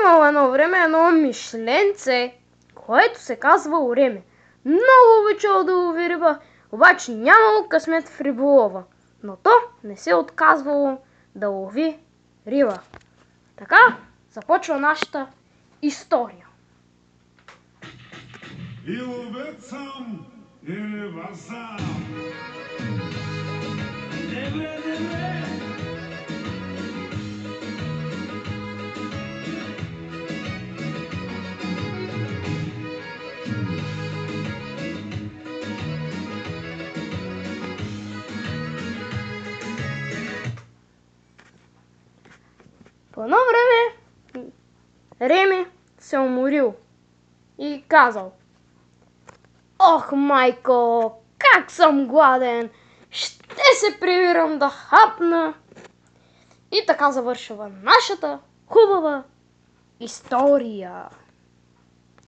Имало едно време едно мишленце, което се казвало Реме. Много обичало да лови риба, обаче нямало късмет в риболова, но то не се отказвало да лови риба. Така започва нашата история. И ловец съм, и риба съм. По едно време Реми се уморил и казал: "Ох, майко, как съм гладен! Ще се прибирам да хапна!" И така завършва нашата хубава история.